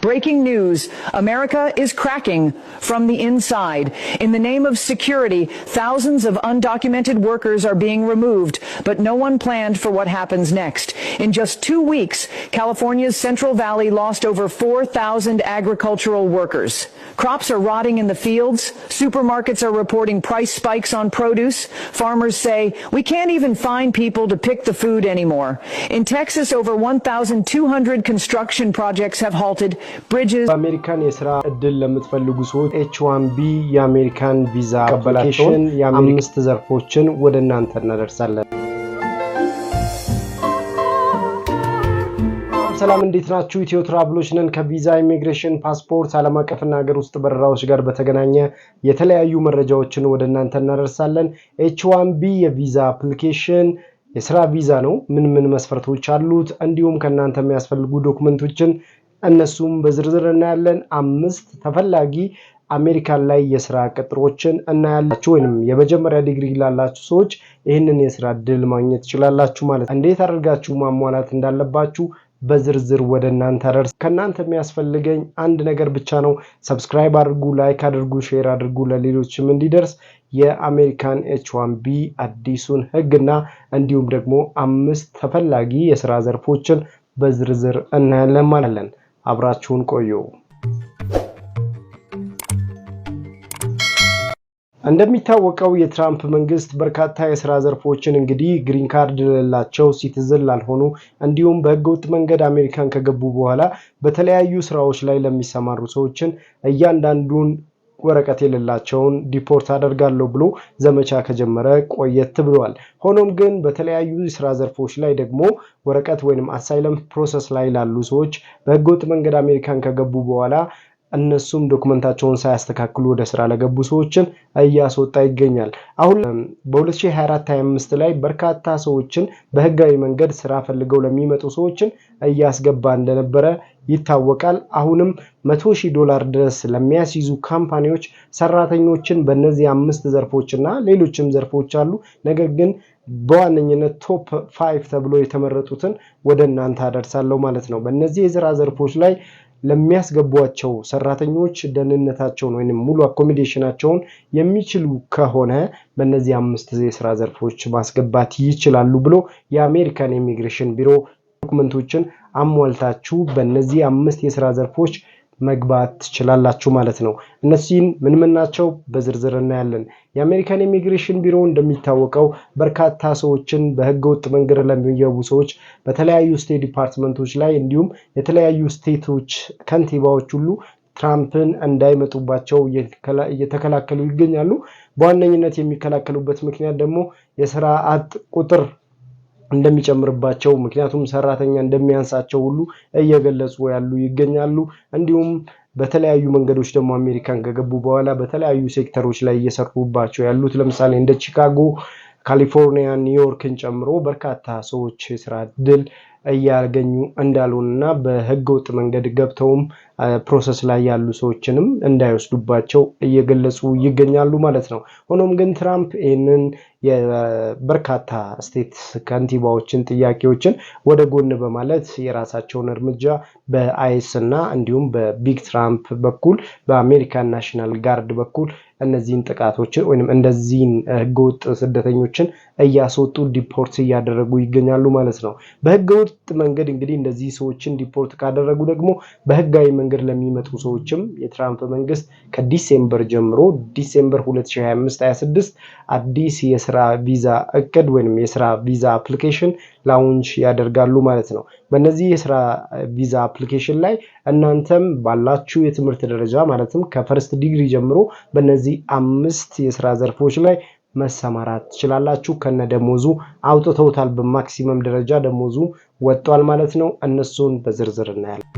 Breaking news, America is cracking from the inside. In the name of security, thousands of undocumented workers are being removed, but no one planned for what happens next. In just 2 weeks, California's Central Valley lost over 4,000 agricultural workers. Crops are rotting in the fields. Supermarkets are reporting price spikes on produce. Farmers say, we can't even find people to pick the food anymore. In Texas, over 1,200 construction projects have halted. Bridges. American የስራ እድል ለምትፈልጉ ሰዎች H1B የአሜሪካን ቪዛ አፕሊኬሽን የአምስት ዘርፎችን ወደ እናንተ እናደርሳለን። ሰላም እንዴት ናችሁ? ኢትዮ ትራቭሎች ነን። ከቪዛ ኢሚግሬሽን ፓስፖርት ዓለም አቀፍና ሀገር ውስጥ በረራዎች ጋር በተገናኘ የተለያዩ መረጃዎችን ወደ እናንተ እናደርሳለን። H1B የቪዛ አፕሊኬሽን የስራ ቪዛ ነው። ምን መስፈርቶች አሉት? እንዲሁም ከናንተ የሚያስፈልጉ ዶክመንቶችን እነሱም በዝርዝር እናያለን። 5 ተፈላጊ አሜሪካን ላይ የስራ ቅጥሮችን እናያላችሁ። ወይንም የመጀመሪያ ዲግሪ ላላችሁ ሰዎች ይሄንን የስራ እድል ማግኘት ትችላላችሁ ማለት ነው። እንዴት አድርጋችሁ ማሟላት እንዳለባችሁ በዝርዝር ወደ እናንተ አደርስ። ከናንተ የሚያስፈልገኝ አንድ ነገር ብቻ ነው። ሰብስክራይብ አድርጉ፣ ላይክ አድርጉ፣ ሼር አድርጉ ለሌሎችም እንዲደርስ። የአሜሪካን H1B አዲሱን ህግና እንዲሁም ደግሞ 5 ተፈላጊ የስራ ዘርፎችን በዝርዝር እናያለን ማለት ነው። አብራችሁን ቆዩ። እንደሚታወቀው የትራምፕ መንግስት በርካታ የስራ ዘርፎችን እንግዲህ ግሪን ካርድ ለላቸው ሲቲዝን ላልሆኑ እንዲሁም በህገወጥ መንገድ አሜሪካን ከገቡ በኋላ በተለያዩ ስራዎች ላይ ለሚሰማሩ ሰዎችን እያንዳንዱን ወረቀት የሌላቸውን ዲፖርት አደርጋለሁ ብሎ ዘመቻ ከጀመረ ቆየት ብሏል። ሆኖም ግን በተለያዩ የስራ ዘርፎች ላይ ደግሞ ወረቀት ወይንም አሳይለም ፕሮሰስ ላይ ላሉ ሰዎች በህገወጥ መንገድ አሜሪካን ከገቡ በኋላ እነሱም ዶክመንታቸውን ሳያስተካክሉ ወደ ስራ ለገቡ ሰዎችን እያስወጣ ይገኛል። አሁን በ2024-25 ላይ በርካታ ሰዎችን በህጋዊ መንገድ ስራ ፈልገው ለሚመጡ ሰዎችን እያስገባ እንደነበረ ይታወቃል። አሁንም $100,000 ድረስ ለሚያስይዙ ካምፓኒዎች ሰራተኞችን በእነዚህ 5 ዘርፎችና ሌሎችም ዘርፎች አሉ። ነገር ግን በዋነኝነት ቶፕ 5 ተብሎ የተመረጡትን ወደ እናንተ አደርሳለሁ ማለት ነው። በእነዚህ የስራ ዘርፎች ላይ ለሚያስገቧቸው ሰራተኞች ደህንነታቸውን ወይንም ሙሉ አኮሞዴሽናቸውን የሚችሉ ከሆነ በእነዚህ 5 የስራ ዘርፎች ማስገባት ይችላሉ ብሎ የአሜሪካን ኢሚግሬሽን ቢሮ ዶክመንቶችን አሟልታችሁ በእነዚህ 5 የስራ ዘርፎች መግባት ትችላላችሁ ማለት ነው። እነዚህን ምን ናቸው በዝርዝር እናያለን። የአሜሪካን ኢሚግሬሽን ቢሮ እንደሚታወቀው በርካታ ሰዎችን በህገወጥ መንገድ ለሚገቡ ሰዎች በተለያዩ ስቴት ዲፓርትመንቶች ላይ እንዲሁም የተለያዩ ስቴቶች ከንቲባዎች ሁሉ ትራምፕን እንዳይመጡባቸው እየተከላከሉ ይገኛሉ። በዋነኝነት የሚከላከሉበት ምክንያት ደግሞ የስራ አጥ ቁጥር እንደሚጨምርባቸው ምክንያቱም ሰራተኛ እንደሚያንሳቸው ሁሉ እየገለጹ ያሉ ይገኛሉ። እንዲሁም በተለያዩ መንገዶች ደግሞ አሜሪካን ከገቡ በኋላ በተለያዩ ሴክተሮች ላይ እየሰሩባቸው ያሉት ለምሳሌ እንደ ቺካጎ፣ ካሊፎርኒያ፣ ኒውዮርክን ጨምሮ በርካታ ሰዎች የስራ እድል እያገኙ እንዳሉና በህገወጥ መንገድ ገብተውም ፕሮሰስ ላይ ያሉ ሰዎችንም እንዳይወስዱባቸው እየገለጹ ይገኛሉ ማለት ነው። ሆኖም ግን ትራምፕ ይህንን የበርካታ ስቴት ከንቲባዎችን ጥያቄዎችን ወደ ጎን በማለት የራሳቸውን እርምጃ በአይስ እና እንዲሁም በቢግ ትራምፕ በኩል በአሜሪካን ናሽናል ጋርድ በኩል እነዚህን ጥቃቶችን ወይንም እንደዚህን ህገወጥ ስደተኞችን እያስወጡ ዲፖርት እያደረጉ ይገኛሉ ማለት ነው። በህገወጥ መንገድ እንግዲህ እንደዚህ ሰዎችን ዲፖርት ካደረጉ ደግሞ በህጋዊ መንገድ ለሚመጡ ሰዎችም የትራምፕ መንግስት ከዲሴምበር ጀምሮ ዲሴምበር 2025-26 አዲስ የስራ ቪዛ እቅድ ወይንም የስራ ቪዛ አፕሊኬሽን ላውንች ያደርጋሉ ማለት ነው። በእነዚህ የስራ ቪዛ አፕሊኬሽን ላይ እናንተም ባላችሁ የትምህርት ደረጃ ማለትም ከፈርስት ዲግሪ ጀምሮ በእነዚህ 5 የስራ ዘርፎች ላይ መሰማራት ትችላላችሁ። ከነደሞዙ አውጥተውታል። በማክሲመም ደረጃ ደሞዙ ወጥቷል ማለት ነው። እነሱን በዝርዝር እናያለን።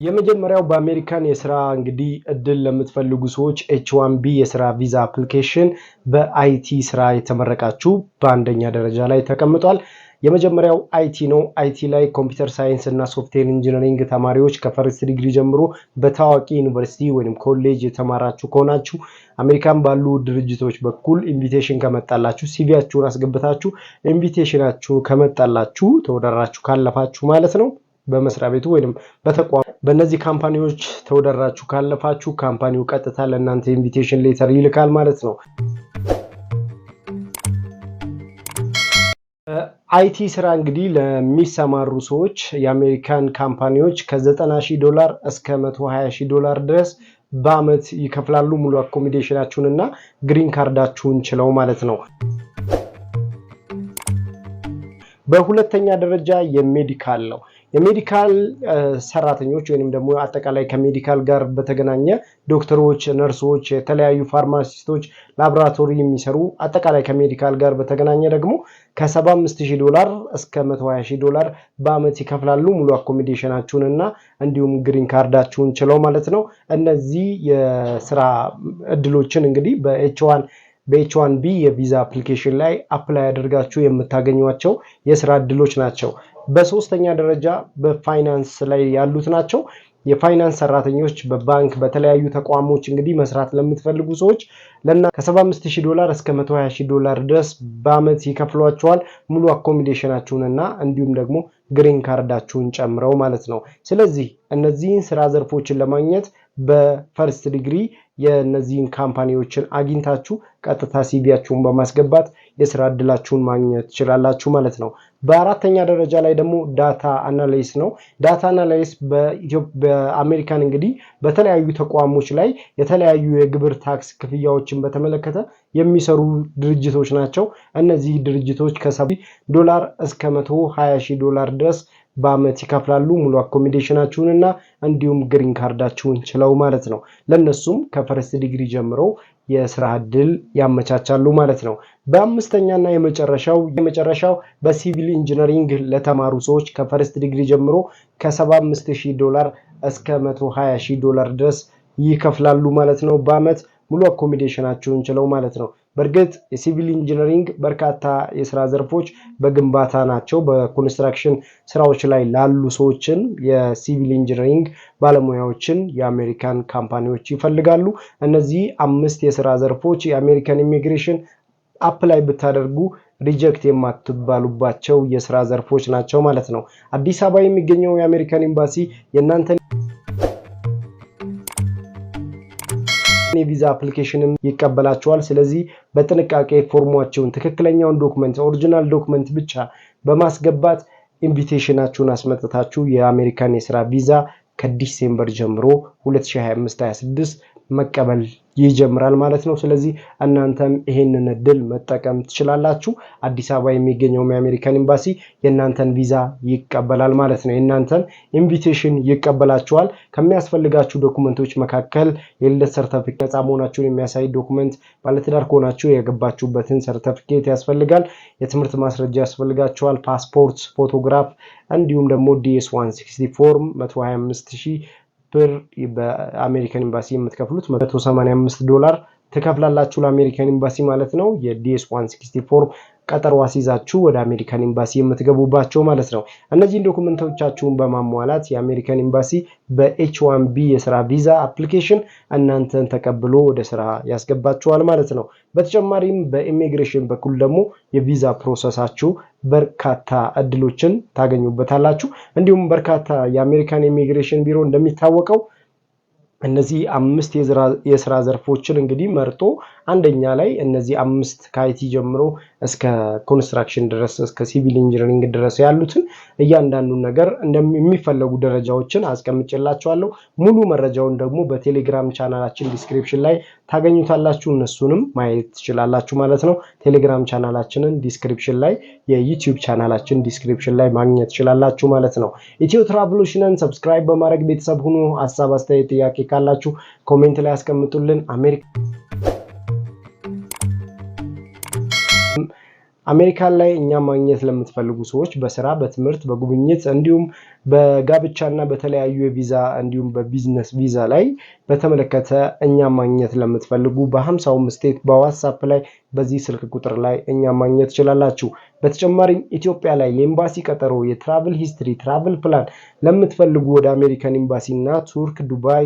የመጀመሪያው በአሜሪካን የስራ እንግዲህ እድል ለምትፈልጉ ሰዎች H1B የስራ ቪዛ አፕሊኬሽን በአይቲ ስራ የተመረቃችሁ በአንደኛ ደረጃ ላይ ተቀምጧል። የመጀመሪያው አይቲ ነው። አይቲ ላይ ኮምፒውተር ሳይንስ እና ሶፍትዌር ኢንጂነሪንግ ተማሪዎች ከፈርስት ዲግሪ ጀምሮ በታዋቂ ዩኒቨርሲቲ ወይንም ኮሌጅ የተማራችሁ ከሆናችሁ አሜሪካን ባሉ ድርጅቶች በኩል ኢንቪቴሽን ከመጣላችሁ ሲቪያችሁን አስገብታችሁ ኢንቪቴሽናችሁ ከመጣላችሁ ተወዳድራችሁ ካለፋችሁ ማለት ነው በመስሪያ ቤቱ ወይንም በተቋም በእነዚህ ካምፓኒዎች ተወዳድራችሁ ካለፋችሁ ካምፓኒው ቀጥታ ለእናንተ ኢንቪቴሽን ሌተር ይልካል ማለት ነው። አይቲ ስራ እንግዲህ ለሚሰማሩ ሰዎች የአሜሪካን ካምፓኒዎች $90,000 እስከ $120,000 ድረስ በአመት ይከፍላሉ ሙሉ አኮሞዴሽናችሁን እና ግሪን ካርዳችሁን ችለው ማለት ነው። በሁለተኛ ደረጃ የሜዲካል ነው። የሜዲካል ሰራተኞች ወይንም ደግሞ አጠቃላይ ከሜዲካል ጋር በተገናኘ ዶክተሮች፣ ነርሶች፣ የተለያዩ ፋርማሲስቶች፣ ላብራቶሪ የሚሰሩ አጠቃላይ ከሜዲካል ጋር በተገናኘ ደግሞ $75,000 እስከ $120,000 በአመት ይከፍላሉ ሙሉ አኮሞዴሽናችሁን እና እንዲሁም ግሪን ካርዳችሁን ችለው ማለት ነው። እነዚህ የስራ እድሎችን እንግዲህ በኤች1ቢ የቪዛ አፕሊኬሽን ላይ አፕላይ አድርጋችሁ የምታገኟቸው የስራ እድሎች ናቸው። በሶስተኛ ደረጃ በፋይናንስ ላይ ያሉት ናቸው። የፋይናንስ ሰራተኞች በባንክ በተለያዩ ተቋሞች እንግዲህ መስራት ለምትፈልጉ ሰዎች ከ$75,000 እስከ $120,000 ድረስ በአመት ይከፍሏቸዋል ሙሉ አኮሞዴሽናችሁን እና እንዲሁም ደግሞ ግሪን ካርዳችሁን ጨምረው ማለት ነው። ስለዚህ እነዚህን ስራ ዘርፎችን ለማግኘት በፈርስት ዲግሪ የነዚህን ካምፓኒዎችን አግኝታችሁ ቀጥታ ሲቪያችሁን በማስገባት የስራ እድላችሁን ማግኘት ትችላላችሁ ማለት ነው። በአራተኛ ደረጃ ላይ ደግሞ ዳታ አናላይስ ነው። ዳታ አናላይስ በአሜሪካን እንግዲህ በተለያዩ ተቋሞች ላይ የተለያዩ የግብር ታክስ ክፍያዎችን በተመለከተ የሚሰሩ ድርጅቶች ናቸው። እነዚህ ድርጅቶች $70,000 እስከ $120,000 ድረስ በአመት ይከፍላሉ ሙሉ አኮሞዴሽናችሁን እና እንዲሁም ግሪን ካርዳችሁን ችለው ማለት ነው። ለነሱም ከፈርስት ዲግሪ ጀምሮ የስራ እድል ያመቻቻሉ ማለት ነው። በአምስተኛና የመጨረሻው በሲቪል ኢንጂነሪንግ ለተማሩ ሰዎች ከፈርስት ዲግሪ ጀምሮ $75,000 እስከ $120,000 ድረስ ይከፍላሉ ማለት ነው በአመት ሙሉ አኮሞዴሽናችሁን ችለው ማለት ነው። በእርግጥ የሲቪል ኢንጂነሪንግ በርካታ የስራ ዘርፎች በግንባታ ናቸው። በኮንስትራክሽን ስራዎች ላይ ላሉ ሰዎችን የሲቪል ኢንጂነሪንግ ባለሙያዎችን የአሜሪካን ካምፓኒዎች ይፈልጋሉ። እነዚህ 5 የስራ ዘርፎች የአሜሪካን ኢሚግሬሽን አፕላይ ብታደርጉ ሪጀክት የማትባሉባቸው የስራ ዘርፎች ናቸው ማለት ነው። አዲስ አበባ የሚገኘው የአሜሪካን ኤምባሲ የእናንተን የቪዛ አፕሊኬሽንም ይቀበላችኋል። ስለዚህ በጥንቃቄ ፎርማቸውን ትክክለኛውን ዶክመንት ኦሪጂናል ዶክመንት ብቻ በማስገባት ኢንቪቴሽናችሁን አስመጥታችሁ የአሜሪካን የስራ ቪዛ ከዲሴምበር ጀምሮ 2025-26 መቀበል ይጀምራል ማለት ነው። ስለዚህ እናንተም ይሄንን እድል መጠቀም ትችላላችሁ። አዲስ አበባ የሚገኘው የአሜሪካን ኤምባሲ የእናንተን ቪዛ ይቀበላል ማለት ነው። የእናንተን ኢንቪቴሽን ይቀበላችኋል። ከሚያስፈልጋችሁ ዶክመንቶች መካከል የልደት ሰርተፊኬት፣ ነፃ መሆናችሁን የሚያሳይ ዶክመንት፣ ባለትዳር ከሆናችሁ የገባችሁበትን ሰርተፊኬት ያስፈልጋል። የትምህርት ማስረጃ ያስፈልጋችኋል። ፓስፖርት፣ ፎቶግራፍ እንዲሁም ደግሞ DS-160 ፎርም $125,000 በአሜሪካን ኤምባሲ የምትከፍሉት $185 ተከፍላላችሁ ለአሜሪካን ኤምባሲ ማለት ነው። የDS-160 ፎርም ቀጠሮ አስይዛችሁ ወደ አሜሪካን ኤምባሲ የምትገቡባቸው ማለት ነው። እነዚህን ዶክመንቶቻችሁን በማሟላት የአሜሪካን ኤምባሲ በኤች1ቢ የስራ ቪዛ አፕሊኬሽን እናንተን ተቀብሎ ወደ ስራ ያስገባችኋል ማለት ነው። በተጨማሪም በኢሚግሬሽን በኩል ደግሞ የቪዛ ፕሮሰሳችሁ በርካታ እድሎችን ታገኙበታላችሁ። እንዲሁም በርካታ የአሜሪካን ኢሚግሬሽን ቢሮ እንደሚታወቀው እነዚህ 5 የስራ ዘርፎችን እንግዲህ መርጦ አንደኛ ላይ እነዚህ 5 ከአይቲ ጀምሮ እስከ ኮንስትራክሽን ድረስ እስከ ሲቪል ኢንጂነሪንግ ድረስ ያሉትን እያንዳንዱን ነገር እንደሚፈልጉ ደረጃዎችን አስቀምጬላችኋለሁ። ሙሉ መረጃውን ደግሞ በቴሌግራም ቻናላችን ዲስክሪፕሽን ላይ ታገኙታላችሁ። እነሱንም ማየት ትችላላችሁ ማለት ነው። ቴሌግራም ቻናላችንን ዲስክሪፕሽን ላይ፣ የዩቲዩብ ቻናላችን ዲስክሪፕሽን ላይ ማግኘት ትችላላችሁ ማለት ነው። ኢትዮ ትራቭሎሽንን ሰብስክራይብ በማድረግ ቤተሰብ ሁኑ። ሐሳብ፣ አስተያየት፣ ጥያቄ ካላችሁ ኮሜንት ላይ አስቀምጡልን። አሜሪካን ላይ እኛ ማግኘት ለምትፈልጉ ሰዎች በስራ በትምህርት በጉብኝት እንዲሁም በጋብቻና በተለያዩ የቪዛ እንዲሁም በቢዝነስ ቪዛ ላይ በተመለከተ እኛ ማግኘት ለምትፈልጉ በ50 ስቴት በዋትስአፕ ላይ በዚህ ስልክ ቁጥር ላይ እኛ ማግኘት ትችላላችሁ። በተጨማሪም ኢትዮጵያ ላይ የኤምባሲ ቀጠሮ የትራቭል ሂስትሪ ትራቭል ፕላን ለምትፈልጉ ወደ አሜሪካን ኤምባሲና ቱርክ ዱባይ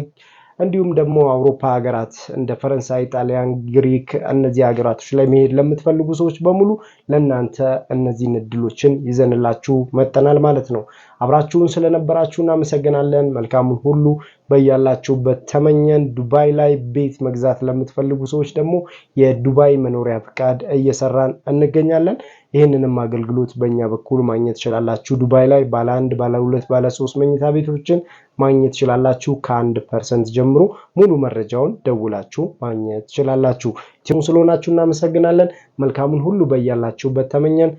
እንዲሁም ደግሞ አውሮፓ ሀገራት እንደ ፈረንሳይ ጣሊያን ግሪክ እነዚህ ሀገራቶች ላይ መሄድ ለምትፈልጉ ሰዎች በሙሉ ለናንተ እነዚህን እድሎችን ይዘንላችሁ መጥተናል ማለት ነው። አብራችሁን ስለነበራችሁ እናመሰግናለን። መልካሙን ሁሉ በያላችሁበት ተመኘን። ዱባይ ላይ ቤት መግዛት ለምትፈልጉ ሰዎች ደግሞ የዱባይ መኖሪያ ፍቃድ እየሰራን እንገኛለን። ይህንንም አገልግሎት በእኛ በኩል ማግኘት ትችላላችሁ። ዱባይ ላይ ባለ 1 ባለ 2 ባለ 3 መኝታ ቤቶችን ማግኘት ትችላላችሁ። ከ1% ጀምሮ ሙሉ መረጃውን ደውላችሁ ማግኘት ትችላላችሁ። ስለሆናችሁ እናመሰግናለን። መልካሙን ሁሉ በያላችሁበት ተመኘን።